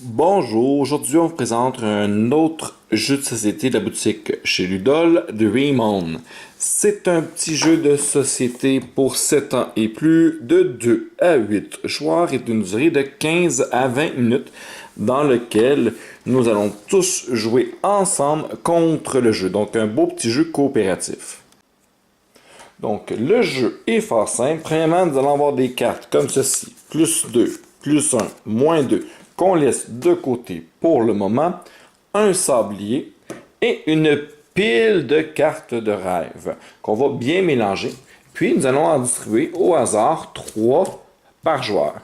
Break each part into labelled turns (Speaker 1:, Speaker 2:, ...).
Speaker 1: Bonjour, aujourd'hui on vous présente un autre jeu de société de la boutique chez Ludol, Dream On. C'est un petit jeu de société pour 7 ans et plus de 2 à 8 joueurs et d'une durée de 15 à 20 minutes dans lequel nous allons tous jouer ensemble contre le jeu. Donc un beau petit jeu coopératif. Donc le jeu est fort simple. Premièrement, nous allons avoir des cartes comme ceci. Plus 2, plus 1, moins 2. Qu'on laisse de côté pour le moment, un sablier et une pile de cartes de rêve qu'on va bien mélanger. Puis nous allons en distribuer au hasard 3 par joueur.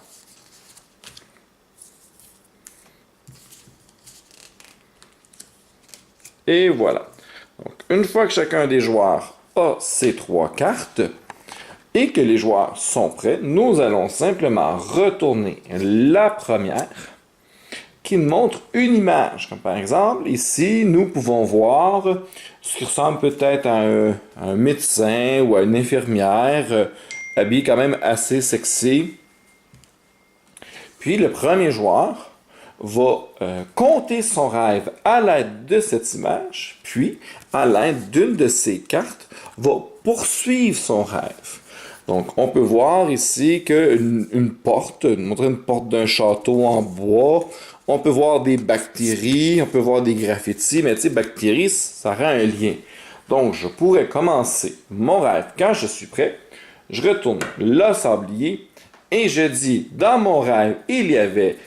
Speaker 1: Et voilà. Donc, une fois que chacun des joueurs a ces 3 cartes et que les joueurs sont prêts, nous allons simplement retourner la première qui montre une image. Comme par exemple, ici, nous pouvons voir ce qui ressemble peut-être à un médecin ou à une infirmière, habillé quand même assez sexy. Puis le premier joueur va compter son rêve à l'aide de cette image, puis à l'aide d'une de ses cartes, va poursuivre son rêve. Donc, on peut voir ici qu'une porte, montrer une porte d'un château en bois. On peut voir des bactéries, on peut voir des graffitis, mais tu sais, bactéries, ça rend un lien. Donc, je pourrais commencer mon rêve quand je suis prêt. Je retourne le sablier et je dis, dans mon rêve, il y avait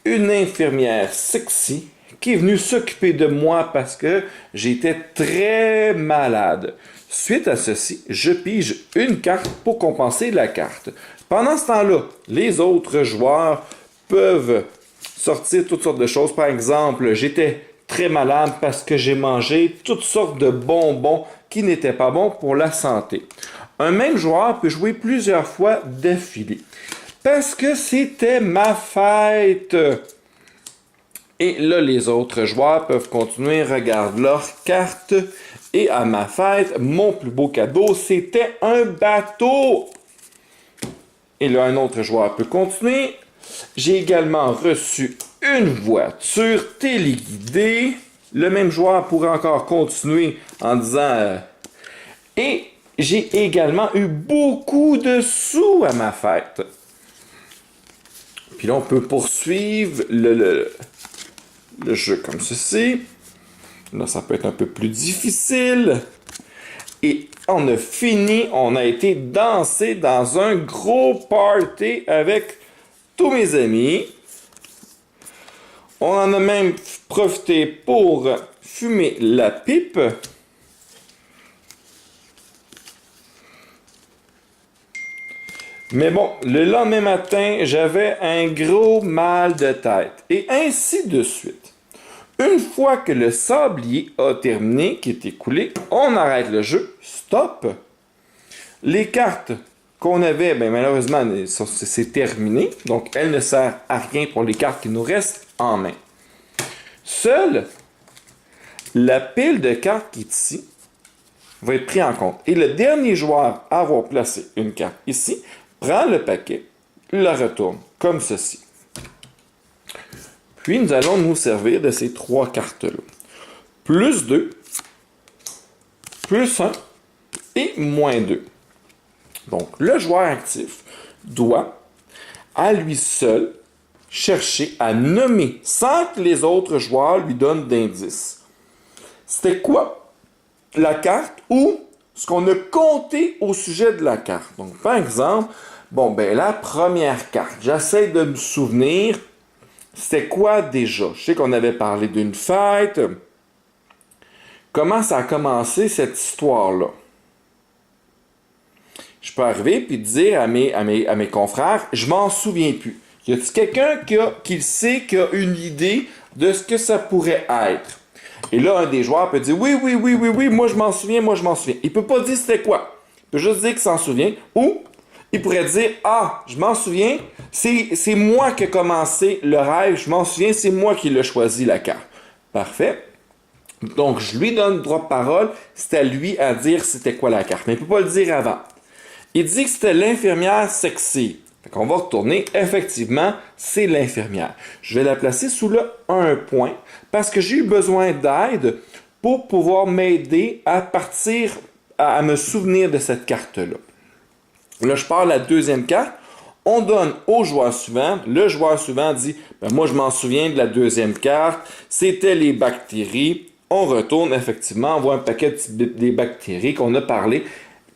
Speaker 1: une infirmière sexy qui est venue s'occuper de moi parce que j'étais très malade. Suite à ceci, je pige une carte pour compenser la carte. Pendant ce temps-là, les autres joueurs peuvent sortir toutes sortes de choses. Par exemple, j'étais très malade parce que j'ai mangé toutes sortes de bonbons qui n'étaient pas bons pour la santé. Un même joueur peut jouer plusieurs fois d'affilée. Parce que c'était ma fête. Et là, les autres joueurs peuvent continuer, regardent leurs cartes. Et à ma fête, mon plus beau cadeau, c'était un bateau. Et là, un autre joueur peut continuer. J'ai également reçu une voiture téléguidée. Le même joueur pourrait encore continuer en disant et j'ai également eu beaucoup de sous à ma fête. Puis là, on peut poursuivre le jeu comme ceci. Là, ça peut être un peu plus difficile. Et on a fini, on a été danser dans un gros party avec tous mes amis. On en a même profité pour fumer la pipe. Mais bon, le lendemain matin, j'avais un gros mal de tête. Et ainsi de suite. Une fois que le sablier a terminé, qui est écoulé, on arrête le jeu. Stop. Les cartes qu'on avait, ben malheureusement, c'est terminé. Donc, elles ne servent à rien pour les cartes qui nous restent en main. Seule la pile de cartes qui est ici va être prise en compte. Et le dernier joueur à avoir placé une carte ici prend le paquet, le retourne comme ceci. Puis, nous allons nous servir de ces 3 cartes-là. Plus 2, plus 1 et moins 2. Donc, le joueur actif doit, à lui seul, chercher à nommer sans que les autres joueurs lui donnent d'indices. C'était quoi la carte ou ce qu'on a compté au sujet de la carte. Donc, par exemple, bon, ben la première carte, j'essaie de me souvenir, c'était quoi déjà? Je sais qu'on avait parlé d'une fête. Comment ça a commencé cette histoire-là? Je peux arriver et dire à mes confrères, je m'en souviens plus. Y a-t-il quelqu'un qui sait, qui a une idée de ce que ça pourrait être? Et là, un des joueurs peut dire, oui, moi je m'en souviens. Il peut pas dire c'était quoi. Il peut juste dire qu'il s'en souvient. Ou il pourrait dire, ah, je m'en souviens, c'est moi qui ai commencé le rêve, je m'en souviens, c'est moi qui l'ai choisi la carte. Parfait. Donc, je lui donne droit de parole, c'est à lui à dire c'était quoi la carte. Mais il ne peut pas le dire avant. Il dit que c'était l'infirmière sexy. On va retourner, effectivement, c'est l'infirmière. Je vais la placer sous le 1 point parce que j'ai eu besoin d'aide pour pouvoir m'aider à partir, à me souvenir de cette carte-là. Là, je pars à la deuxième carte. On donne au joueur suivant. Le joueur suivant dit, ben, moi, je m'en souviens de la deuxième carte. C'était les bactéries. On retourne, effectivement, on voit un paquet des bactéries qu'on a parlé.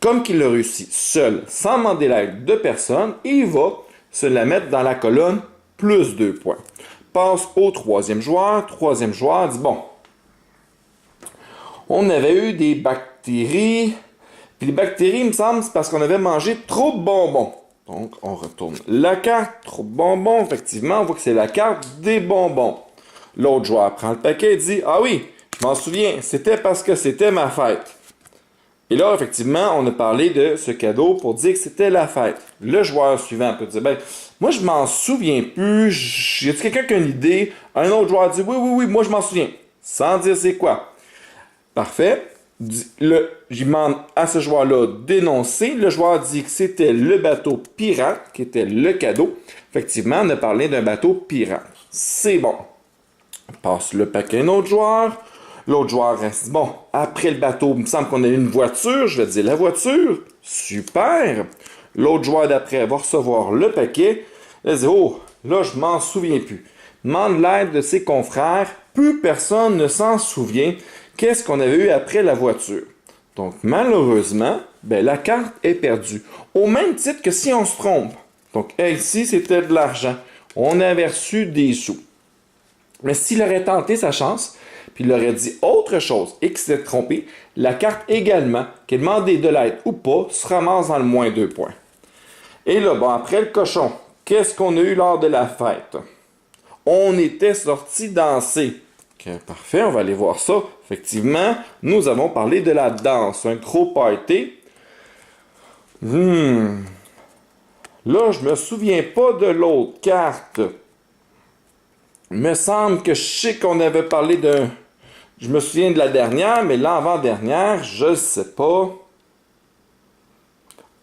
Speaker 1: Comme qu'il l'a réussi seul, sans demander l'aide de personne, il va se la mettre dans la colonne plus 2 points. Passe au troisième joueur. Troisième joueur dit, bon, on avait eu des bactéries. Puis les bactéries, il me semble, c'est parce qu'on avait mangé trop de bonbons. Donc, on retourne la carte, trop de bonbons. Effectivement, on voit que c'est la carte des bonbons. L'autre joueur prend le paquet et dit, ah oui, je m'en souviens, c'était parce que c'était ma fête. Et là, effectivement, on a parlé de ce cadeau pour dire que c'était la fête. Le joueur suivant peut dire, ben, moi, je m'en souviens plus. Y a-t-il quelqu'un qui a une idée? Un autre joueur dit, oui, moi, je m'en souviens. Sans dire c'est quoi. Parfait. J'y demande à ce joueur-là d'énoncer. Le joueur dit que c'était le bateau pirate qui était le cadeau. Effectivement, on a parlé d'un bateau pirate. C'est bon. On passe le paquet à un autre joueur. L'autre joueur reste, bon, après le bateau, il me semble qu'on a eu une voiture. Je vais dire la voiture. Super. L'autre joueur d'après va recevoir le paquet. Il dit, oh, là, je m'en souviens plus. Demande l'aide de ses confrères. Plus personne ne s'en souvient. Qu'est-ce qu'on avait eu après la voiture? Donc, malheureusement, ben, la carte est perdue. Au même titre que si on se trompe. Donc, ici, c'était de l'argent. On avait reçu des sous. Mais s'il aurait tenté sa chance, puis il aurait dit autre chose et qu'il s'était trompé, la carte également, qu'il demandait de l'aide ou pas, se ramasse dans le moins 2 points. Et là, bon, après le cochon, qu'est-ce qu'on a eu lors de la fête? On était sortis danser. Okay, parfait, on va aller voir ça. Effectivement, nous avons parlé de la danse, un gros party. Là, je me souviens pas de l'autre carte. Il me semble que je sais qu'on avait parlé de... Je me souviens de la dernière, mais l'avant-dernière, je ne sais pas.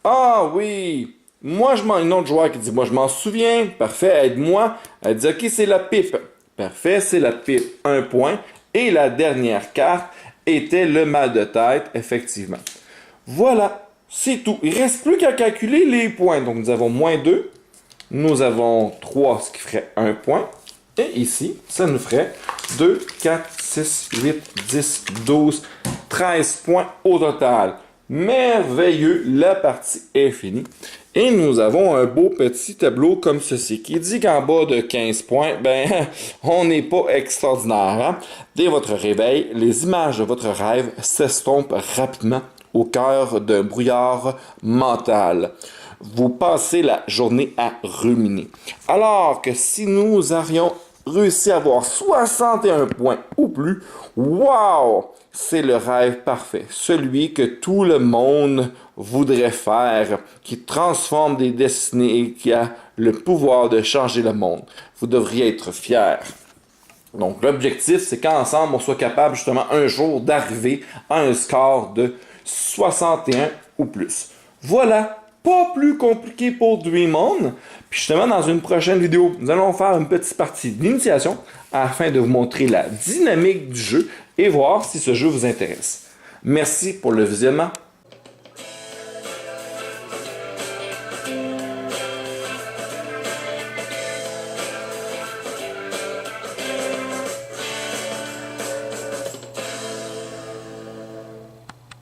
Speaker 1: Ah oui! Moi, un autre joueur qui dit, moi, je m'en souviens. Parfait, aide-moi. Elle dit, OK, c'est la pipe. Parfait, c'est la pipe. 1 point. Et la dernière carte était le mal de tête, effectivement. Voilà, c'est tout. Il ne reste plus qu'à calculer les points. Donc, nous avons moins 2. Nous avons 3, ce qui ferait 1 point. Et ici, ça nous ferait 2, 4, 6, 8, 10, 12, 13 points au total. Merveilleux, la partie est finie. Et nous avons un beau petit tableau comme ceci qui dit qu'en bas de 15 points, ben, on n'est pas extraordinaire. Hein? Dès votre réveil, les images de votre rêve s'estompent rapidement au cœur d'un brouillard mental. Vous passez la journée à ruminer. Alors que si nous avions réussi à avoir 61 points ou plus, wow! C'est le rêve parfait, celui que tout le monde voudrait faire, qui transforme des destinées et qui a le pouvoir de changer le monde. Vous devriez être fiers. Donc l'objectif, c'est qu'ensemble, on soit capable justement un jour d'arriver à un score de 61 ou plus. Voilà, pas plus compliqué pour Dream On. Puis justement, dans une prochaine vidéo, nous allons faire une petite partie d'initiation afin de vous montrer la dynamique du jeu et voir si ce jeu vous intéresse. Merci pour le visionnement.